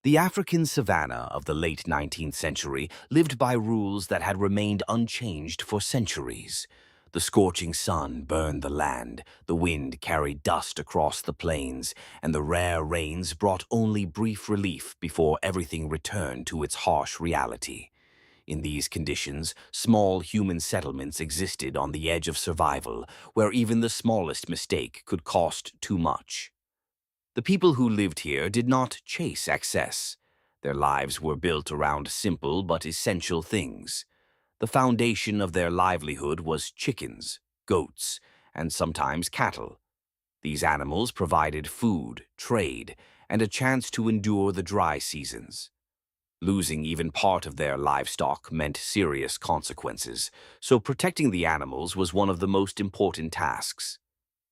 The African savanna of the late 19th century lived by rules that had remained unchanged for centuries. The scorching sun burned the land, the wind carried dust across the plains, and the rare rains brought only brief relief before everything returned to its harsh reality. In these conditions, small human settlements existed on the edge of survival, where even the smallest mistake could cost too much. The people who lived here did not chase excess. Their lives were built around simple but essential things. The foundation of their livelihood was chickens, goats, and sometimes cattle. These animals provided food, trade, and a chance to endure the dry seasons. Losing even part of their livestock meant serious consequences, so protecting the animals was one of the most important tasks.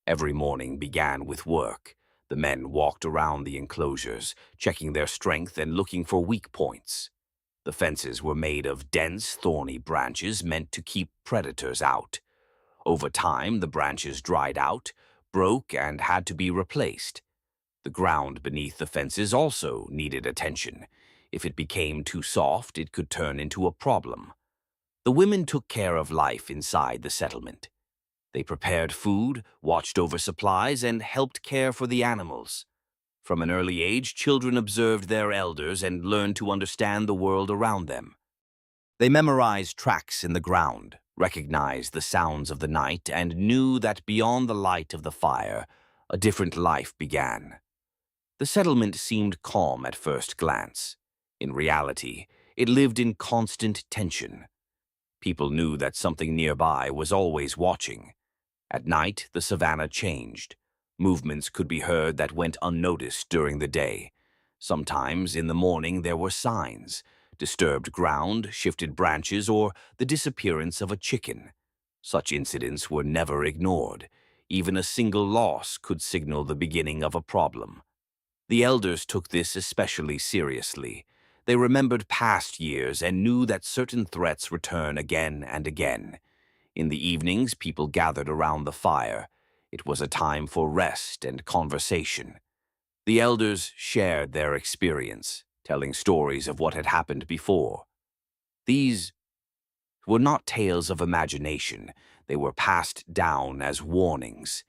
Every morning began with work. The men walked around the enclosures, checking their strength and looking for weak points. The fences were made of dense, thorny branches meant to keep predators out. Over time, the branches dried out, broke, and had to be replaced. The ground beneath the fences also needed attention. If it became too soft, it could turn into a problem. The women took care of life inside the settlement. They prepared food, watched over supplies, and helped care for the animals. From an early age, children observed their elders and learned to understand the world around them. They memorized tracks in the ground, recognized the sounds of the night, and knew that beyond the light of the fire, a different life began. The settlement seemed calm at first glance. In reality, it lived in constant tension. People knew that something nearby was always watching. At night, the savanna changed. Movements could be heard that went unnoticed during the day. Sometimes, in the morning, there were signs: disturbed ground, shifted branches, or the disappearance of a chicken. Such incidents were never ignored. Even a single loss could signal the beginning of a problem. The elders took this especially seriously. They remembered past years and knew that certain threats return again and again. In the evenings, people gathered around the fire. It was a time for rest and conversation. The elders shared their experience, telling stories of what had happened before. These were not tales of imagination. They were passed down as warnings.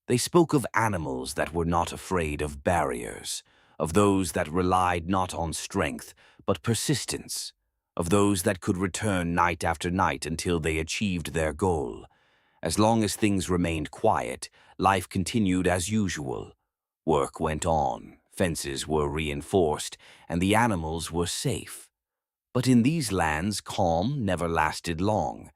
They spoke of animals that were not afraid of barriers, of those that relied not on strength, but persistence, of those that could return night after night until they achieved their goal. As long as things remained quiet, life continued as usual. Work went on, fences were reinforced, and the animals were safe. But in these lands, calm never lasted long.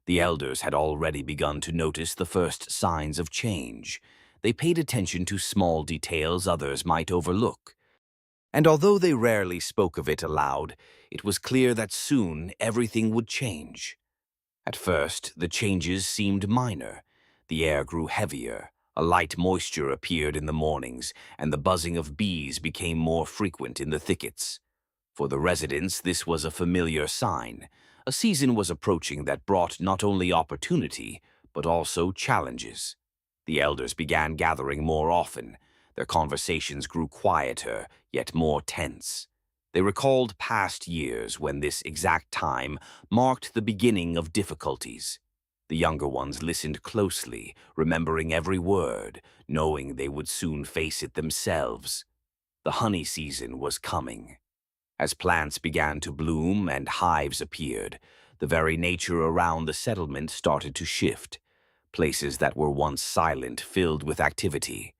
The elders had already begun to notice the first signs of change. They paid attention to small details others might overlook. And although they rarely spoke of it aloud, it was clear that soon everything would change. At first, the changes seemed minor. The air grew heavier, a light moisture appeared in the mornings, and the buzzing of bees became more frequent in the thickets. For the residents, this was a familiar sign. A season was approaching that brought not only opportunity, but also challenges. The elders began gathering more often. Their conversations grew quieter, yet more tense. They recalled past years when this exact time marked the beginning of difficulties. The younger ones listened closely, remembering every word, knowing they would soon face it themselves. The honey season was coming. As plants began to bloom and hives appeared, the very nature around the settlement started to shift. Places that were once silent filled with activity.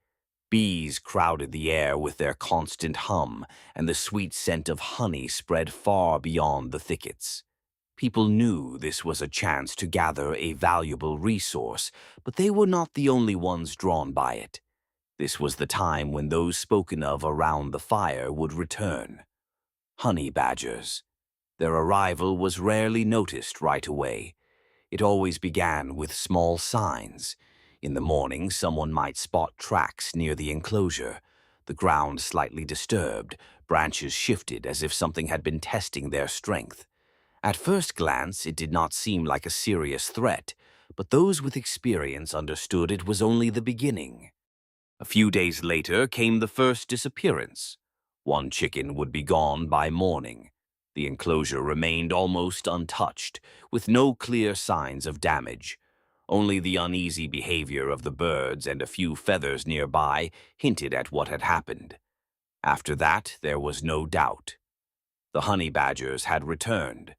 Bees crowded the air with their constant hum, and the sweet scent of honey spread far beyond the thickets. People knew this was a chance to gather a valuable resource, but they were not the only ones drawn by it. This was the time when those spoken of around the fire would return. Honey badgers. Their arrival was rarely noticed right away. It always began with small signs. In the morning, someone might spot tracks near the enclosure. The ground slightly disturbed, branches shifted as if something had been testing their strength. At first glance, it did not seem like a serious threat, but those with experience understood it was only the beginning. A few days later came the first disappearance. One chicken would be gone by morning. The enclosure remained almost untouched, with no clear signs of damage. Only the uneasy behavior of the birds and a few feathers nearby hinted at what had happened. After that, there was no doubt. The honey badgers had returned.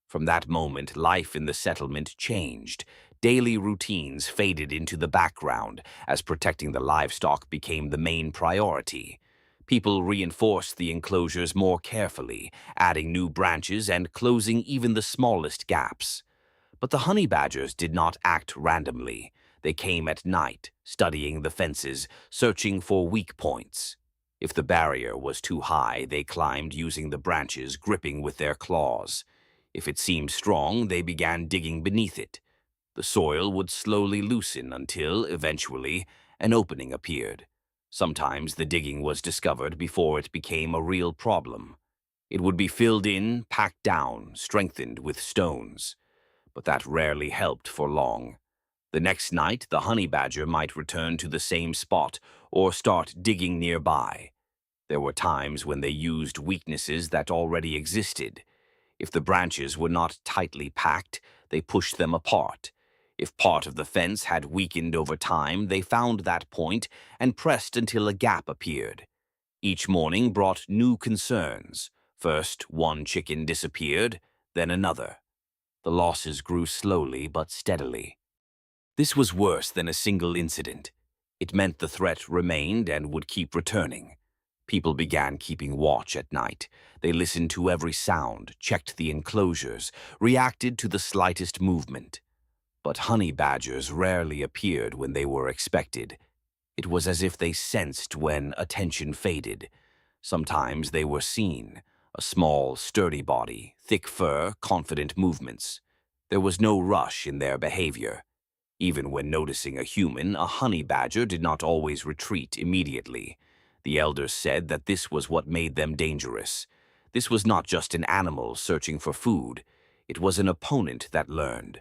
From that moment, life in the settlement changed. Daily routines faded into the background as protecting the livestock became the main priority. People reinforced the enclosures more carefully, adding new branches and closing even the smallest gaps. But the honey badgers did not act randomly. They came at night, studying the fences, searching for weak points. If the barrier was too high, they climbed using the branches, gripping with their claws. If it seemed strong, they began digging beneath it. The soil would slowly loosen until, eventually, an opening appeared. Sometimes the digging was discovered before it became a real problem. It would be filled in, packed down, strengthened with stones. But that rarely helped for long. The next night, the honey badger might return to the same spot or start digging nearby. There were times when they used weaknesses that already existed. If the branches were not tightly packed, they pushed them apart. If part of the fence had weakened over time, they found that point and pressed until a gap appeared. Each morning brought new concerns. First, one chicken disappeared, then another. The losses grew slowly but steadily. This was worse than a single incident. It meant the threat remained and would keep returning. People began keeping watch at night. They listened to every sound, checked the enclosures, reacted to the slightest movement. But honey badgers rarely appeared when they were expected. It was as if they sensed when attention faded. Sometimes they were seen, a small, sturdy body, thick fur, confident movements. There was no rush in their behavior. Even when noticing a human, a honey badger did not always retreat immediately. The elders said that this was what made them dangerous. This was not just an animal searching for food. It was an opponent that learned.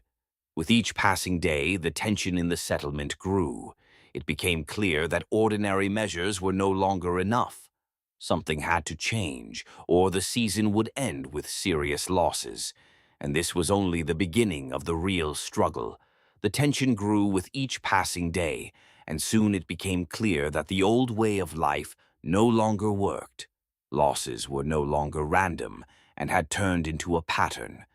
With each passing day, the tension in the settlement grew. It became clear that ordinary measures were no longer enough. Something had to change, or the season would end with serious losses. And this was only the beginning of the real struggle. The tension grew with each passing day, and soon it became clear that the old way of life no longer worked. Losses were no longer random and had turned into a pattern.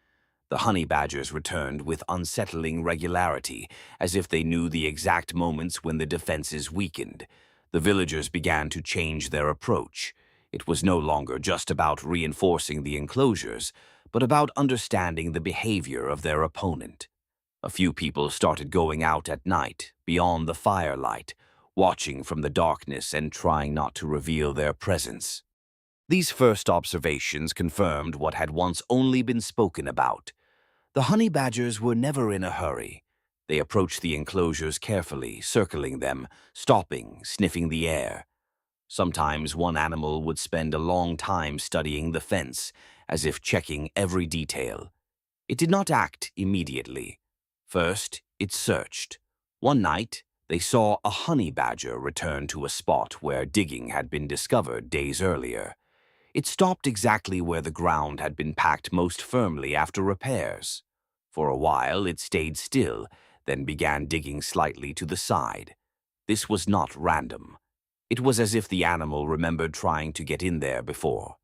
The honey badgers returned with unsettling regularity, as if they knew the exact moments when the defenses weakened. The villagers began to change their approach. It was no longer just about reinforcing the enclosures, but about understanding the behavior of their opponent. A few people started going out at night, beyond the firelight, watching from the darkness and trying not to reveal their presence. These first observations confirmed what had once only been spoken about. The honey badgers were never in a hurry. They approached the enclosures carefully, circling them, stopping, sniffing the air. Sometimes one animal would spend a long time studying the fence, as if checking every detail. It did not act immediately. First, it searched. One night, they saw a honey badger return to a spot where digging had been discovered days earlier. It stopped exactly where the ground had been packed most firmly after repairs. For a while, it stayed still, then began digging slightly to the side. This was not random. It was as if the animal remembered trying to get in there before.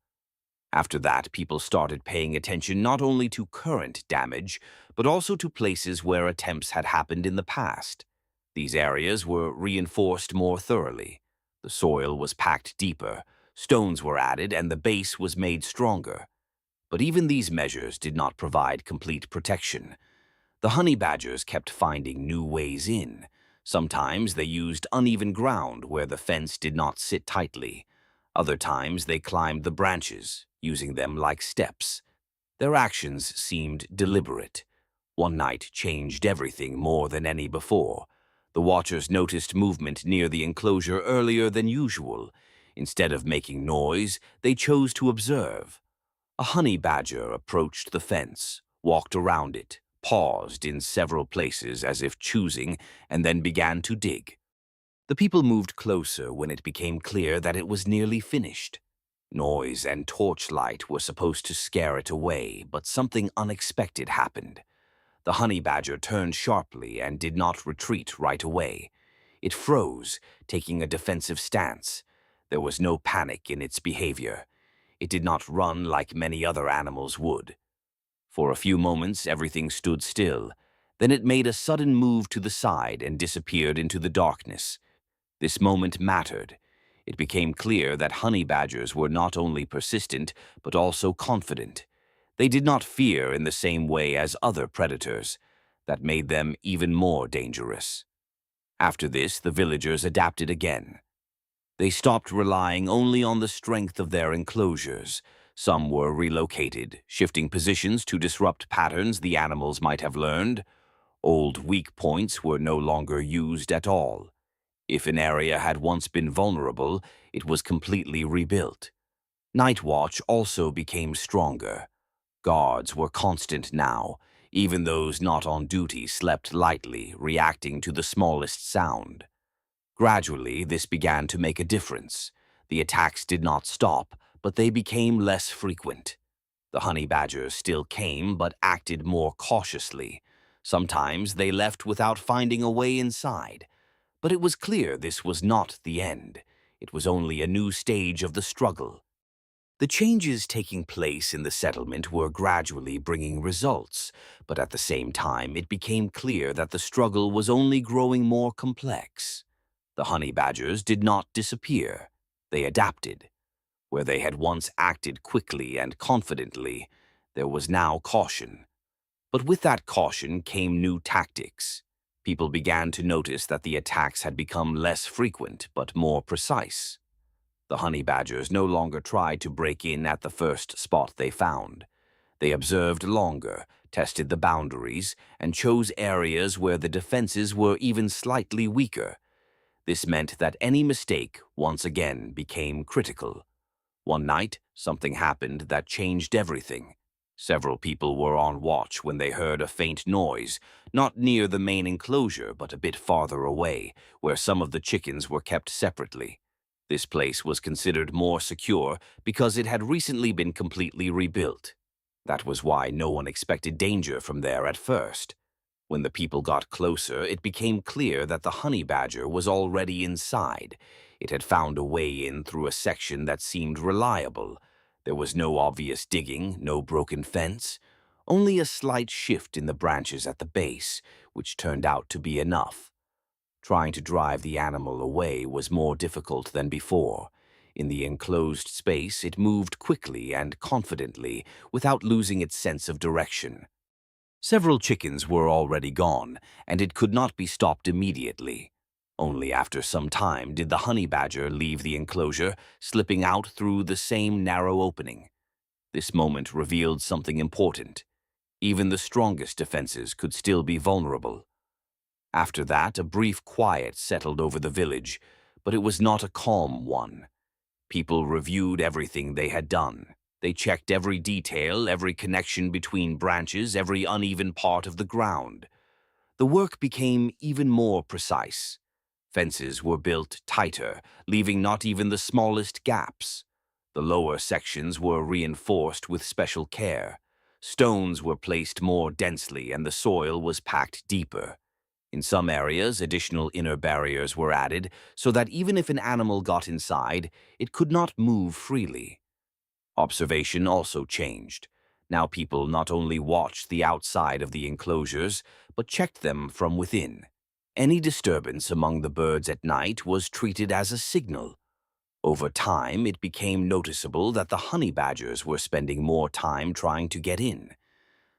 After that, people started paying attention not only to current damage, but also to places where attempts had happened in the past. These areas were reinforced more thoroughly. The soil was packed deeper, stones were added, and the base was made stronger. But even these measures did not provide complete protection. The honey badgers kept finding new ways in. Sometimes they used uneven ground where the fence did not sit tightly. Other times they climbed the branches, using them like steps. Their actions seemed deliberate. One night changed everything more than any before. The watchers noticed movement near the enclosure earlier than usual. Instead of making noise, they chose to observe. A honey badger approached the fence, walked around it, paused in several places as if choosing, and then began to dig. The people moved closer when it became clear that it was nearly finished. Noise and torchlight were supposed to scare it away, but something unexpected happened. The honey badger turned sharply and did not retreat right away. It froze, taking a defensive stance. There was no panic in its behavior. It did not run like many other animals would. For a few moments, everything stood still. Then it made a sudden move to the side and disappeared into the darkness. This moment mattered. It became clear that honey badgers were not only persistent, but also confident. They did not fear in the same way as other predators. That made them even more dangerous. After this, the villagers adapted again. They stopped relying only on the strength of their enclosures. Some were relocated, shifting positions to disrupt patterns the animals might have learned. Old weak points were no longer used at all. If an area had once been vulnerable, it was completely rebuilt. Night watch also became stronger. Guards were constant now. Even those not on duty slept lightly, reacting to the smallest sound. Gradually, this began to make a difference. The attacks did not stop, but they became less frequent. The honey badgers still came, but acted more cautiously. Sometimes they left without finding a way inside. But it was clear this was not the end. It was only a new stage of the struggle. The changes taking place in the settlement were gradually bringing results, but at the same time it became clear that the struggle was only growing more complex. The honey badgers did not disappear. They adapted. Where they had once acted quickly and confidently, there was now caution. But with that caution came new tactics. People began to notice that the attacks had become less frequent but more precise. The honey badgers no longer tried to break in at the first spot they found. They observed longer, tested the boundaries, and chose areas where the defenses were even slightly weaker. This meant that any mistake once again became critical. One night, something happened that changed everything. Several people were on watch when they heard a faint noise, not near the main enclosure but a bit farther away, where some of the chickens were kept separately. This place was considered more secure because it had recently been completely rebuilt. That was why no one expected danger from there at first. When the people got closer, it became clear that the honey badger was already inside. It had found a way in through a section that seemed reliable. There was no obvious digging, no broken fence, only a slight shift in the branches at the base, which turned out to be enough. Trying to drive the animal away was more difficult than before. In the enclosed space, it moved quickly and confidently, without losing its sense of direction. Several chickens were already gone, and it could not be stopped immediately. Only after some time did the honey badger leave the enclosure, slipping out through the same narrow opening. This moment revealed something important. Even the strongest defenses could still be vulnerable. After that, a brief quiet settled over the village, but it was not a calm one. People reviewed everything they had done. They checked every detail, every connection between branches, every uneven part of the ground. The work became even more precise. Fences were built tighter, leaving not even the smallest gaps. The lower sections were reinforced with special care. Stones were placed more densely and the soil was packed deeper. In some areas, additional inner barriers were added so that even if an animal got inside, it could not move freely. Observation also changed. Now people not only watched the outside of the enclosures, but checked them from within. Any disturbance among the birds at night was treated as a signal. Over time, it became noticeable that the honey badgers were spending more time trying to get in.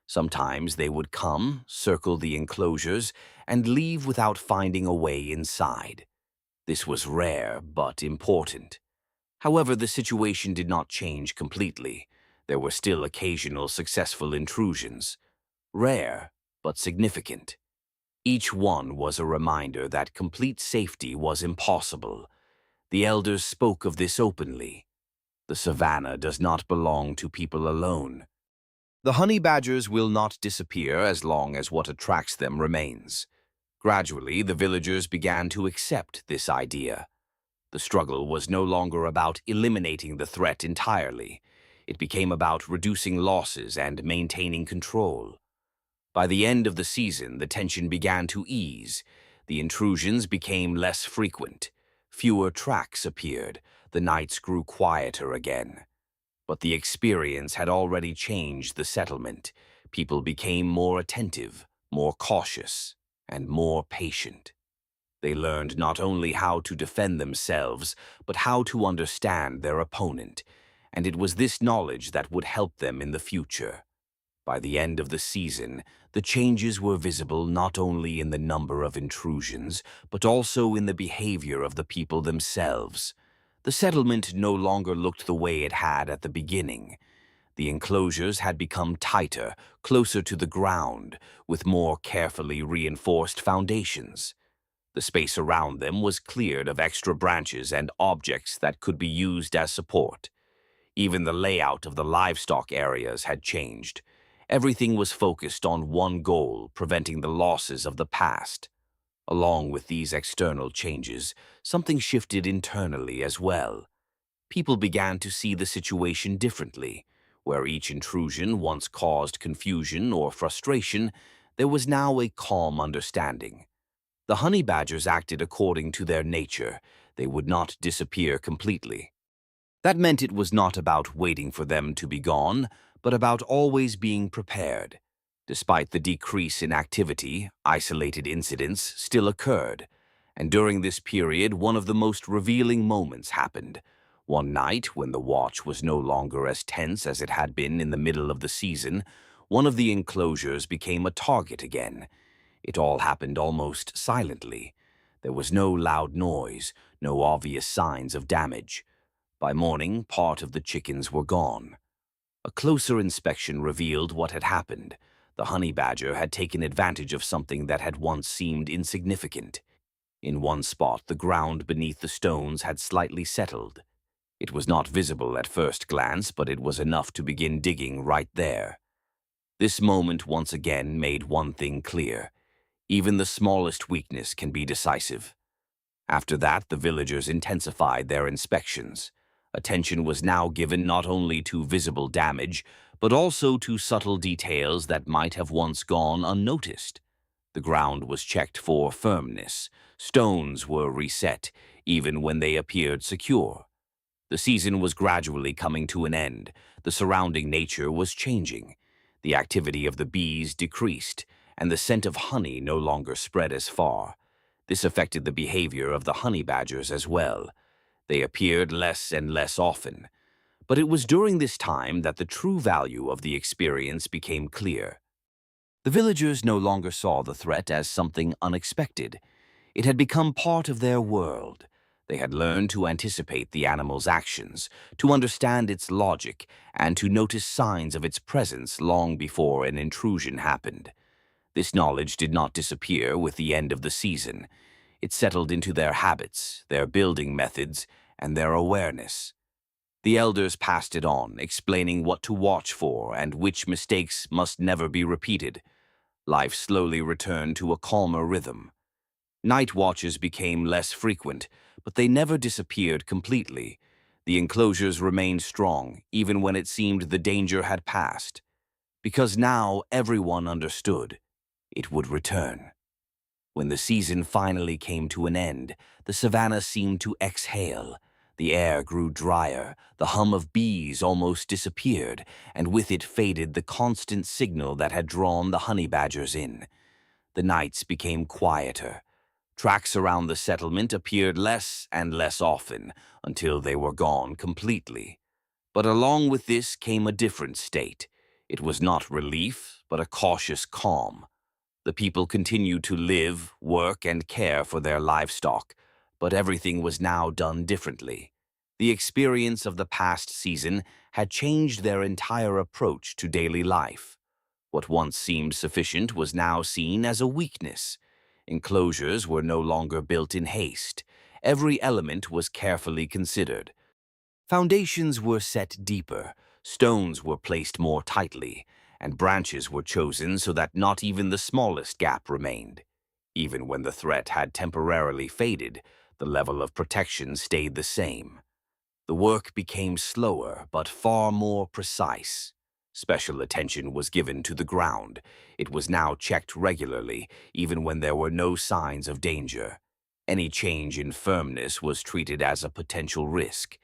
Sometimes they would come, circle the enclosures, and leave without finding a way inside. This was rare but important. However, the situation did not change completely. There were still occasional successful intrusions. Rare, but significant. Each one was a reminder that complete safety was impossible. The elders spoke of this openly. The savannah does not belong to people alone. The honey badgers will not disappear as long as what attracts them remains. Gradually, the villagers began to accept this idea. The struggle was no longer about eliminating the threat entirely. It became about reducing losses and maintaining control. By the end of the season, the tension began to ease. The intrusions became less frequent. Fewer tracks appeared. The nights grew quieter again. But the experience had already changed the settlement. People became more attentive, more cautious, and more patient. They learned not only how to defend themselves, but how to understand their opponent, and it was this knowledge that would help them in the future. By the end of the season, the changes were visible not only in the number of intrusions, but also in the behavior of the people themselves. The settlement no longer looked the way it had at the beginning. The enclosures had become tighter, closer to the ground, with more carefully reinforced foundations. The space around them was cleared of extra branches and objects that could be used as support. Even the layout of the livestock areas had changed. Everything was focused on one goal, preventing the losses of the past. Along with these external changes, something shifted internally as well. People began to see the situation differently. Where each intrusion once caused confusion or frustration, there was now a calm understanding. The honey badgers acted according to their nature. They would not disappear completely. That meant it was not about waiting for them to be gone, but about always being prepared. Despite the decrease in activity, isolated incidents still occurred. And during this period, one of the most revealing moments happened. One night, when the watch was no longer as tense as it had been in the middle of the season, one of the enclosures became a target again. It all happened almost silently. There was no loud noise, no obvious signs of damage. By morning, part of the chickens were gone. A closer inspection revealed what had happened. The honey badger had taken advantage of something that had once seemed insignificant. In one spot, the ground beneath the stones had slightly settled. It was not visible at first glance, but it was enough to begin digging right there. This moment once again made one thing clear. Even the smallest weakness can be decisive. After that, the villagers intensified their inspections. Attention was now given not only to visible damage, but also to subtle details that might have once gone unnoticed. The ground was checked for firmness. Stones were reset, even when they appeared secure. The season was gradually coming to an end. The surrounding nature was changing. The activity of the bees decreased, and the scent of honey no longer spread as far. This affected the behavior of the honey badgers as well. They appeared less and less often. But it was during this time that the true value of the experience became clear. The villagers no longer saw the threat as something unexpected. It had become part of their world. They had learned to anticipate the animal's actions, to understand its logic, and to notice signs of its presence long before an intrusion happened. This knowledge did not disappear with the end of the season. It settled into their habits, their building methods, and their awareness. The elders passed it on, explaining what to watch for and which mistakes must never be repeated. Life slowly returned to a calmer rhythm. Night watches became less frequent, but they never disappeared completely. The enclosures remained strong, even when it seemed the danger had passed. Because now everyone understood. It would return. When the season finally came to an end, the savannah seemed to exhale. The air grew drier, the hum of bees almost disappeared, and with it faded the constant signal that had drawn the honey badgers in. The nights became quieter. Tracks around the settlement appeared less and less often, until they were gone completely. But along with this came a different state. It was not relief, but a cautious calm. The people continued to live, work, and care for their livestock, but everything was now done differently. The experience of the past season had changed their entire approach to daily life. What once seemed sufficient was now seen as a weakness. Enclosures were no longer built in haste. Every element was carefully considered. Foundations were set deeper, stones were placed more tightly, and branches were chosen so that not even the smallest gap remained. Even when the threat had temporarily faded, The level of protection stayed the same. The work became slower, but far more precise. Special attention was given to the ground. It was now checked regularly, even when there were no signs of danger. Any change in firmness was treated as a potential risk.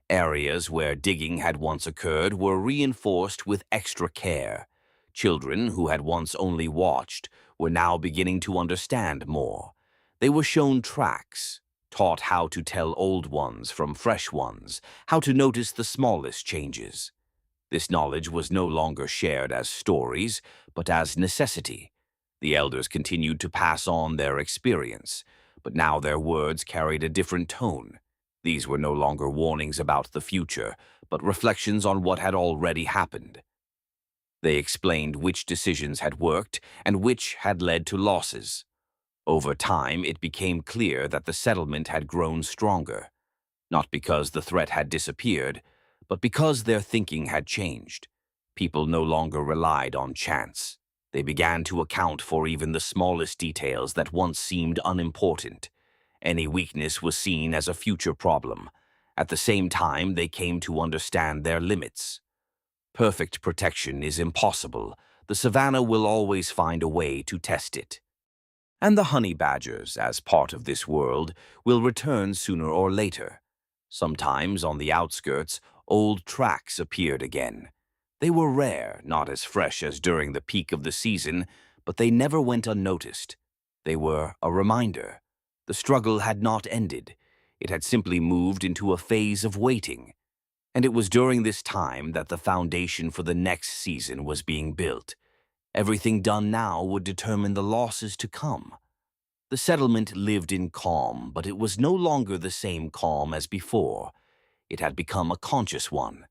Areas where digging had once occurred were reinforced with extra care. Children who had once only watched were now beginning to understand more. They were shown tracks, taught how to tell old ones from fresh ones, how to notice the smallest changes. This knowledge was no longer shared as stories, but as necessity. The elders continued to pass on their experience, but now their words carried a different tone. These were no longer warnings about the future, but reflections on what had already happened. They explained which decisions had worked and which had led to losses. Over time, it became clear that the settlement had grown stronger, not because the threat had disappeared, but because their thinking had changed. People no longer relied on chance. They began to account for even the smallest details that once seemed unimportant. Any weakness was seen as a future problem. At the same time, they came to understand their limits. Perfect protection is impossible. The savannah will always find a way to test it. And the honey badgers, as part of this world, will return sooner or later. Sometimes, on the outskirts, old tracks appeared again. They were rare, not as fresh as during the peak of the season, but they never went unnoticed. They were a reminder. The struggle had not ended. It had simply moved into a phase of waiting. And it was during this time that the foundation for the next season was being built. Everything done now would determine the losses to come. The settlement lived in calm, but it was no longer the same calm as before. It had become a conscious one.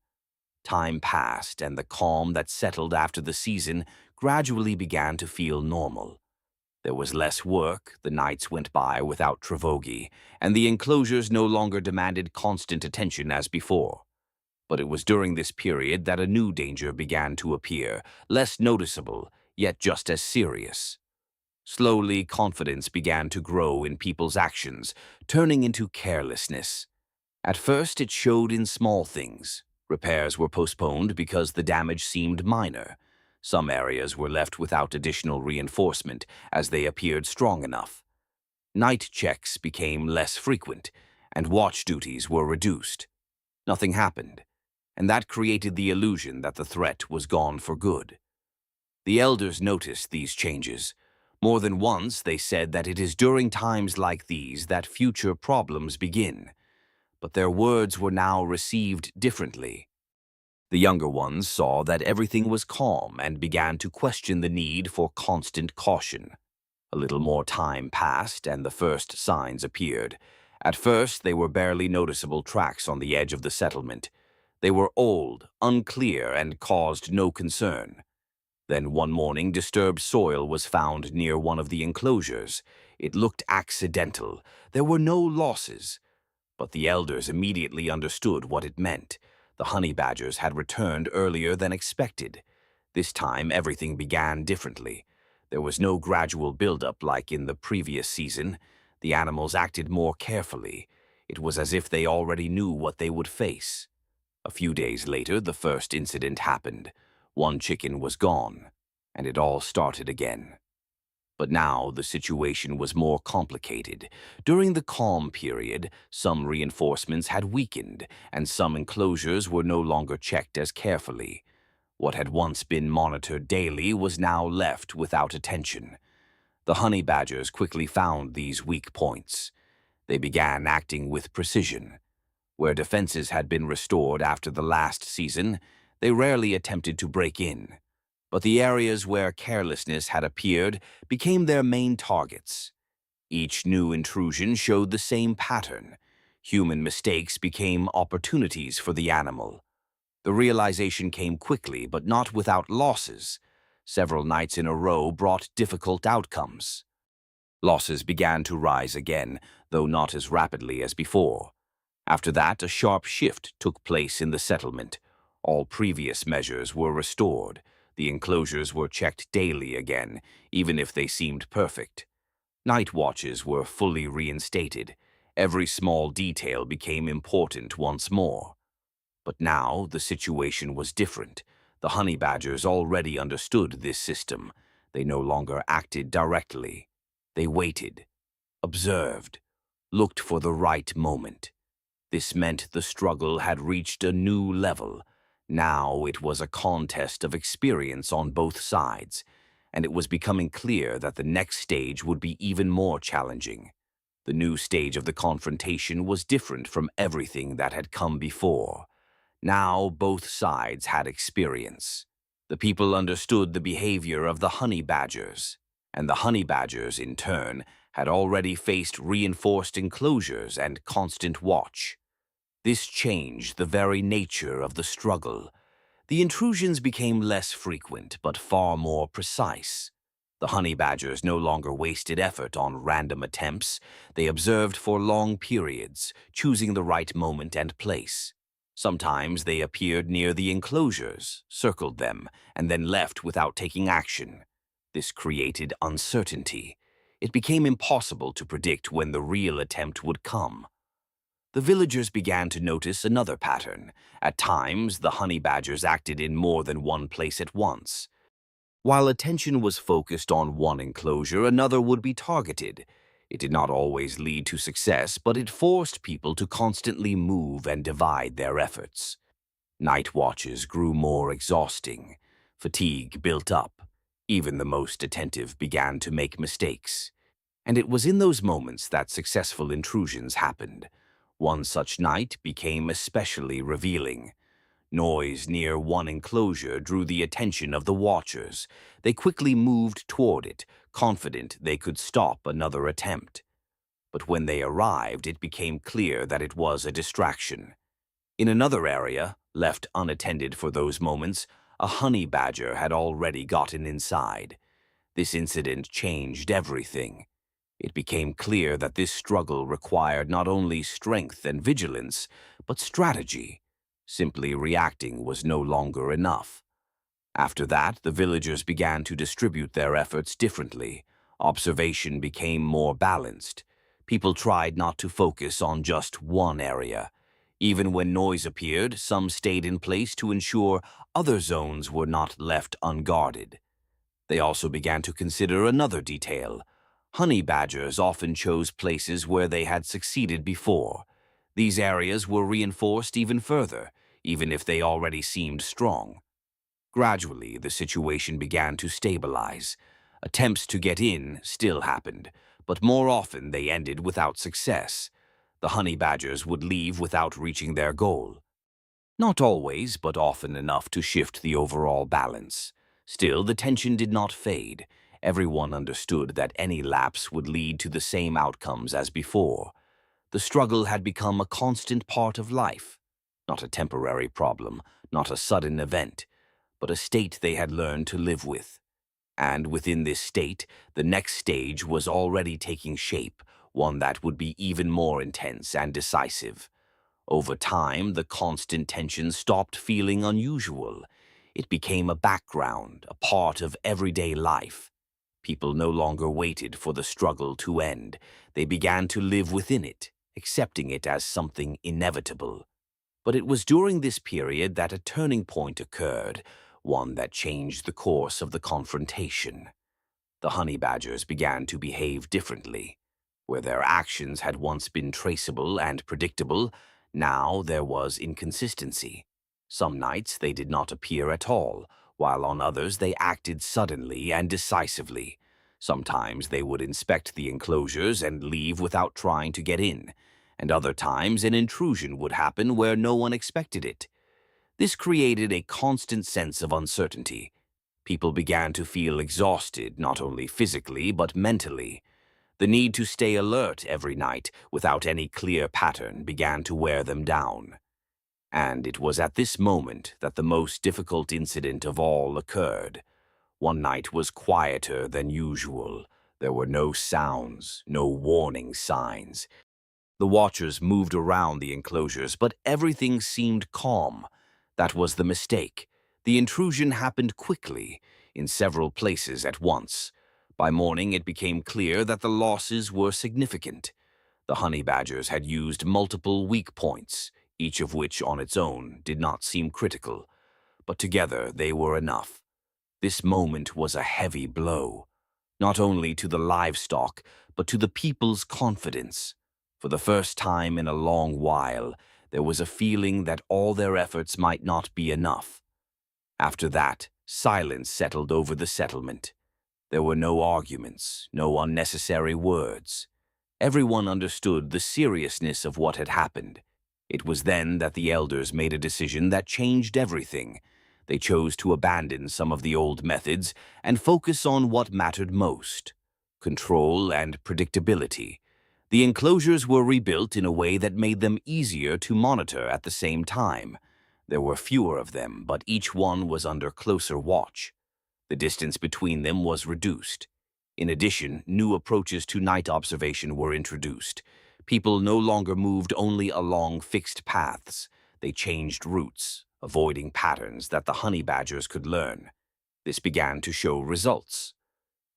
Time passed, and the calm that settled after the season gradually began to feel normal. There was less work, the nights went by without travogi, and the enclosures no longer demanded constant attention as before. But it was during this period that a new danger began to appear, less noticeable, yet just as serious. Slowly, confidence began to grow in people's actions, turning into carelessness. At first, it showed in small things. Repairs were postponed because the damage seemed minor. Some areas were left without additional reinforcement, as they appeared strong enough. Night checks became less frequent, and watch duties were reduced. Nothing happened, and that created the illusion that the threat was gone for good. The elders noticed these changes. More than once, they said that it is during times like these that future problems begin. But their words were now received differently. The younger ones saw that everything was calm and began to question the need for constant caution. A little more time passed, and the first signs appeared. At first, they were barely noticeable tracks on the edge of the settlement. They were old, unclear, and caused no concern. Then one morning, disturbed soil was found near one of the enclosures. It looked accidental. There were no losses. But the elders immediately understood what it meant. The honey badgers had returned earlier than expected. This time, everything began differently. There was no gradual buildup like in the previous season. The animals acted more carefully. It was as if they already knew what they would face. A few days later, the first incident happened. One chicken was gone, and it all started again. But now the situation was more complicated. During the calm period, some reinforcements had weakened, and some enclosures were no longer checked as carefully. What had once been monitored daily was now left without attention. The honey badgers quickly found these weak points. They began acting with precision. Where defenses had been restored after the last season, they rarely attempted to break in. But the areas where carelessness had appeared became their main targets. Each new intrusion showed the same pattern. Human mistakes became opportunities for the animal. The realization came quickly, but not without losses. Several nights in a row brought difficult outcomes. Losses began to rise again, though not as rapidly as before. After that, a sharp shift took place in the settlement. All previous measures were restored. The enclosures were checked daily again, even if they seemed perfect. Night watches were fully reinstated. Every small detail became important once more. But now the situation was different. The honey badgers already understood this system. They no longer acted directly. They waited, observed, looked for the right moment. This meant the struggle had reached a new level. Now it was a contest of experience on both sides, and it was becoming clear that the next stage would be even more challenging. The new stage of the confrontation was different from everything that had come before. Now both sides had experience. The people understood the behavior of the honey badgers, and the honey badgers, in turn, had already faced reinforced enclosures and constant watch. This changed the very nature of the struggle. The intrusions became less frequent but far more precise. The honey badgers no longer wasted effort on random attempts. They observed for long periods, choosing the right moment and place. Sometimes they appeared near the enclosures, circled them, and then left without taking action. This created uncertainty. It became impossible to predict when the real attempt would come. The villagers began to notice another pattern. At times, the honey badgers acted in more than one place at once. While attention was focused on one enclosure, another would be targeted. It did not always lead to success, but it forced people to constantly move and divide their efforts. Night watches grew more exhausting. Fatigue built up. Even the most attentive began to make mistakes. And it was in those moments that successful intrusions happened. One such night became especially revealing. Noise near one enclosure drew the attention of the watchers. They quickly moved toward it, confident they could stop another attempt. But when they arrived, it became clear that it was a distraction. In another area, left unattended for those moments, a honey badger had already gotten inside. This incident changed everything. It became clear that this struggle required not only strength and vigilance, but strategy. Simply reacting was no longer enough. After that, the villagers began to distribute their efforts differently. Observation became more balanced. People tried not to focus on just one area. Even when noise appeared, some stayed in place to ensure other zones were not left unguarded. They also began to consider another detail. Honey badgers often chose places where they had succeeded before. These areas were reinforced even further, even if they already seemed strong. Gradually, the situation began to stabilize. Attempts to get in still happened, but more often they ended without success. The honey badgers would leave without reaching their goal. Not always, but often enough to shift the overall balance. Still, the tension did not fade. Everyone understood that any lapse would lead to the same outcomes as before. The struggle had become a constant part of life, not a temporary problem, not a sudden event, but a state they had learned to live with. And within this state, the next stage was already taking shape, one that would be even more intense and decisive. Over time, the constant tension stopped feeling unusual. It became a background, a part of everyday life. People no longer waited for the struggle to end. They began to live within it, accepting it as something inevitable. But it was during this period that a turning point occurred, one that changed the course of the confrontation. The honey badgers began to behave differently. Where their actions had once been traceable and predictable, now there was inconsistency. Some nights they did not appear at all, while on others they acted suddenly and decisively. Sometimes they would inspect the enclosures and leave without trying to get in, and other times an intrusion would happen where no one expected it. This created a constant sense of uncertainty. People began to feel exhausted, not only physically but mentally. The need to stay alert every night without any clear pattern began to wear them down. And it was at this moment that the most difficult incident of all occurred. One night was quieter than usual. There were no sounds, no warning signs. The watchers moved around the enclosures, but everything seemed calm. That was the mistake. The intrusion happened quickly, in several places at once. By morning, it became clear that the losses were significant. The honey badgers had used multiple weak points, each of which on its own did not seem critical, but together they were enough. This moment was a heavy blow, not only to the livestock, but to the people's confidence. For the first time in a long while, there was a feeling that all their efforts might not be enough. After that, silence settled over the settlement. There were no arguments, no unnecessary words. Everyone understood the seriousness of what had happened. It was then that the elders made a decision that changed everything. They chose to abandon some of the old methods and focus on what mattered most: control and predictability. The enclosures were rebuilt in a way that made them easier to monitor at the same time. There were fewer of them, but each one was under closer watch. The distance between them was reduced. In addition, new approaches to night observation were introduced. People no longer moved only along fixed paths. They changed routes, avoiding patterns that the honey badgers could learn. This began to show results.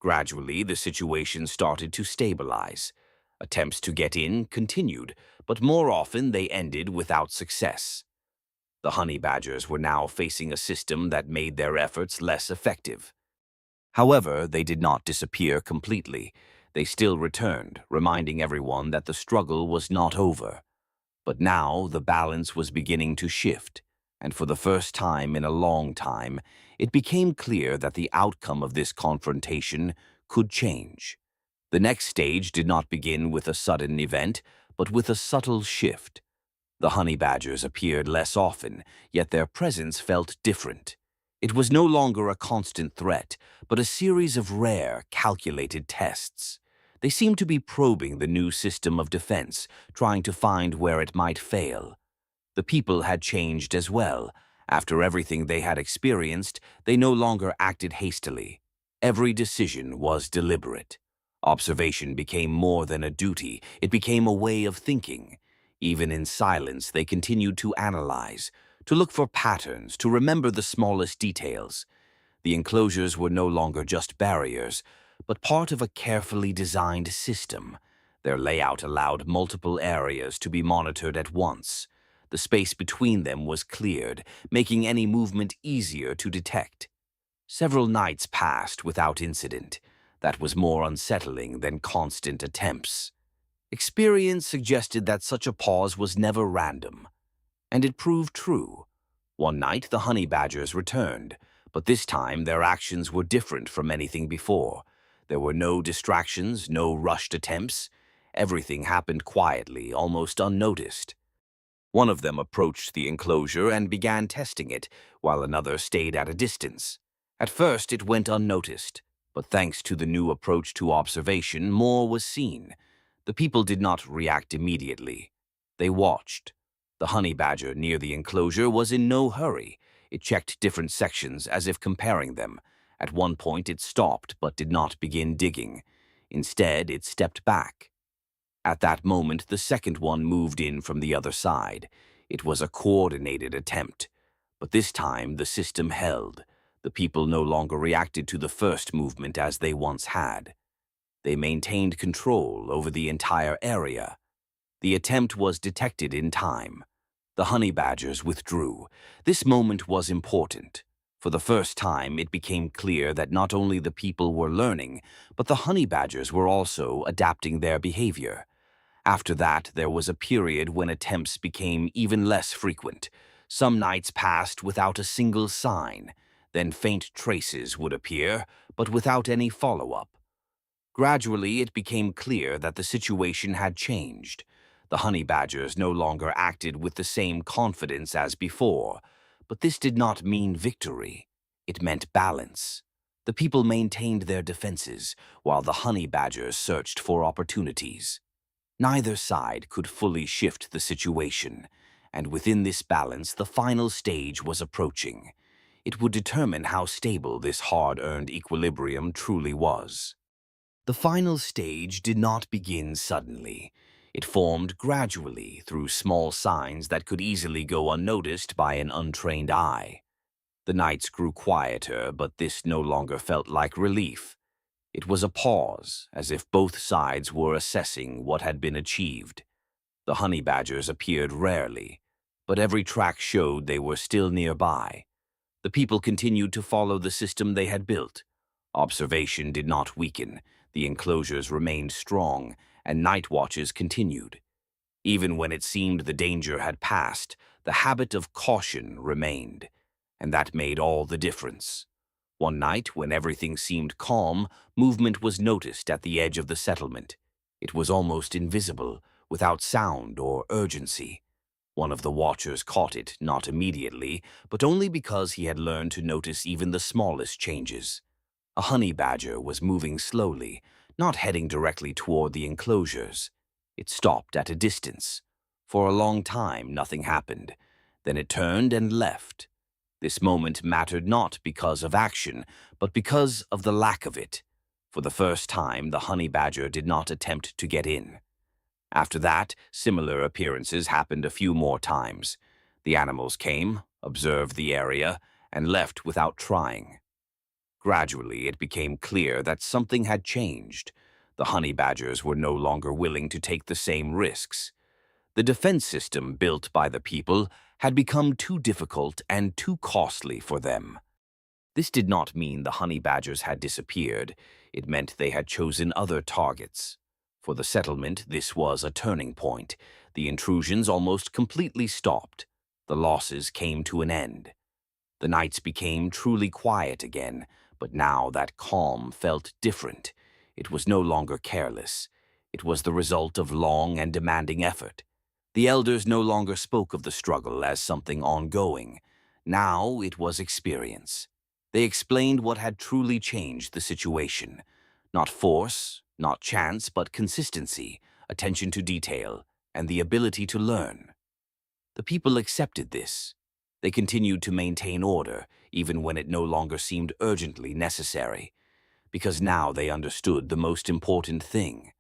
Gradually, the situation started to stabilize. Attempts to get in continued, but more often they ended without success. The honey badgers were now facing a system that made their efforts less effective. However, they did not disappear completely. They still returned, reminding everyone that the struggle was not over. But now the balance was beginning to shift, and for the first time in a long time, it became clear that the outcome of this confrontation could change. The next stage did not begin with a sudden event, but with a subtle shift. The honey badgers appeared less often, yet their presence felt different. It was no longer a constant threat, but a series of rare, calculated tests. They seemed to be probing the new system of defense, trying to find where it might fail. The people had changed as well. After everything they had experienced, they no longer acted hastily. Every decision was deliberate. Observation became more than a duty, it became a way of thinking. Even in silence, they continued to analyze, to look for patterns, to remember the smallest details. The enclosures were no longer just barriers, but part of a carefully designed system. Their layout allowed multiple areas to be monitored at once. The space between them was cleared, making any movement easier to detect. Several nights passed without incident. That was more unsettling than constant attempts. Experience suggested that such a pause was never random, and it proved true. One night, the honey badgers returned, but this time their actions were different from anything before. There were no distractions, no rushed attempts. Everything happened quietly, almost unnoticed. One of them approached the enclosure and began testing it, while another stayed at a distance. At first, it went unnoticed, but thanks to the new approach to observation, more was seen. The people did not react immediately. They watched. The honey badger near the enclosure was in no hurry. It checked different sections as if comparing them. At one point it stopped but did not begin digging. Instead, it stepped back. At that moment, the second one moved in from the other side. It was a coordinated attempt. But this time, the system held. The people no longer reacted to the first movement as they once had. They maintained control over the entire area. The attempt was detected in time. The honey badgers withdrew. This moment was important. For the first time, it became clear that not only the people were learning, but the honey badgers were also adapting their behavior. After that, there was a period when attempts became even less frequent. Some nights passed without a single sign. Then faint traces would appear, but without any follow-up. Gradually, it became clear that the situation had changed. The honey badgers no longer acted with the same confidence as before, but this did not mean victory. It meant balance. The people maintained their defenses, while the honey badgers searched for opportunities. Neither side could fully shift the situation, and within this balance, the final stage was approaching. It would determine how stable this hard-earned equilibrium truly was. The final stage did not begin suddenly. It formed gradually through small signs that could easily go unnoticed by an untrained eye. The nights grew quieter, but this no longer felt like relief. It was a pause, as if both sides were assessing what had been achieved. The honey badgers appeared rarely, but every track showed they were still nearby. The people continued to follow the system they had built. Observation did not weaken, the enclosures remained strong, and night watches continued. Even when it seemed the danger had passed, the habit of caution remained, and that made all the difference. One night, when everything seemed calm, movement was noticed at the edge of the settlement. It was almost invisible, without sound or urgency. One of the watchers caught it, not immediately, but only because he had learned to notice even the smallest changes. A honey badger was moving slowly, not heading directly toward the enclosures. It stopped at a distance. For a long time, nothing happened. Then it turned and left. This moment mattered not because of action, but because of the lack of it. For the first time, the honey badger did not attempt to get in. After that, similar appearances happened a few more times. The animals came, observed the area, and left without trying. Gradually, it became clear that something had changed. The honey badgers were no longer willing to take the same risks. The defense system built by the people had become too difficult and too costly for them. This did not mean the honey badgers had disappeared. It meant they had chosen other targets. For the settlement, this was a turning point. The intrusions almost completely stopped. The losses came to an end. The nights became truly quiet again, but now that calm felt different. It was no longer careless. It was the result of long and demanding effort. The elders no longer spoke of the struggle as something ongoing. Now it was experience. They explained what had truly changed the situation. Not force, not chance, but consistency, attention to detail, and the ability to learn. The people accepted this. They continued to maintain order, even when it no longer seemed urgently necessary, because now they understood the most important thing.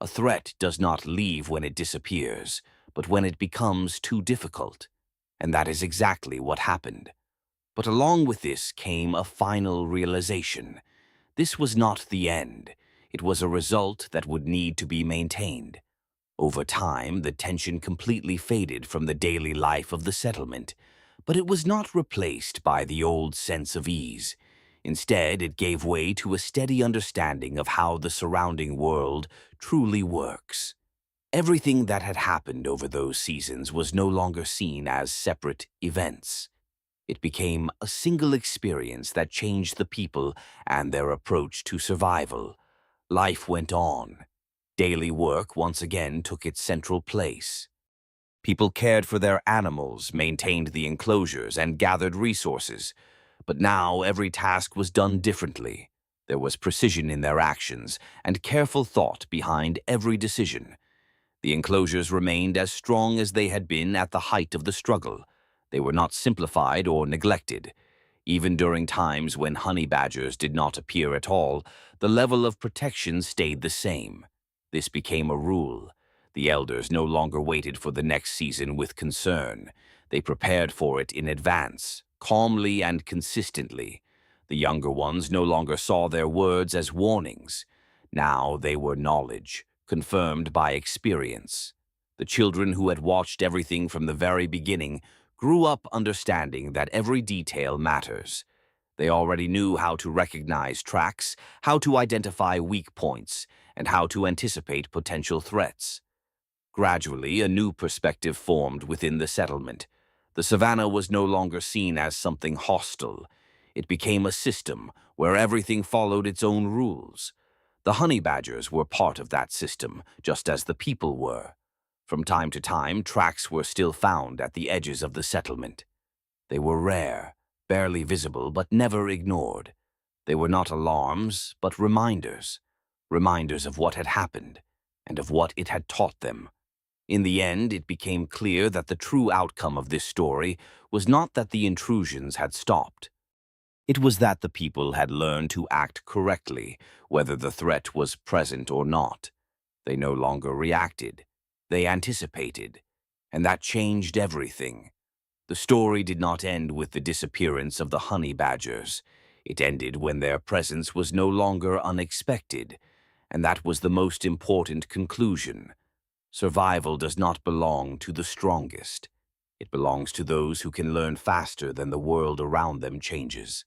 A threat does not leave when it disappears, but when it becomes too difficult. And that is exactly what happened. But along with this came a final realization. This was not the end. It was a result that would need to be maintained. Over time, the tension completely faded from the daily life of the settlement, but it was not replaced by the old sense of ease. Instead, it gave way to a steady understanding of how the surrounding world truly works. Everything that had happened over those seasons was no longer seen as separate events. It became a single experience that changed the people and their approach to survival. Life went on. Daily work once again took its central place. People cared for their animals, maintained the enclosures, and gathered resources. But now every task was done differently. There was precision in their actions and careful thought behind every decision. The enclosures remained as strong as they had been at the height of the struggle. They were not simplified or neglected. Even during times when honey badgers did not appear at all, the level of protection stayed the same. This became a rule. The elders no longer waited for the next season with concern. They prepared for it in advance, calmly and consistently. The younger ones no longer saw their words as warnings. Now they were knowledge, confirmed by experience. The children who had watched everything from the very beginning grew up understanding that every detail matters. They already knew how to recognize tracks, how to identify weak points, and how to anticipate potential threats. Gradually, a new perspective formed within the settlement. The savannah was no longer seen as something hostile. It became a system where everything followed its own rules. The honey badgers were part of that system, just as the people were. From time to time, tracks were still found at the edges of the settlement. They were rare, barely visible, but never ignored. They were not alarms, but reminders. Reminders of what had happened, and of what it had taught them. In the end, it became clear that the true outcome of this story was not that the intrusions had stopped. It was that the people had learned to act correctly, whether the threat was present or not. They no longer reacted. They anticipated. And that changed everything. The story did not end with the disappearance of the honey badgers. It ended when their presence was no longer unexpected, and that was the most important conclusion. Survival does not belong to the strongest. It belongs to those who can learn faster than the world around them changes.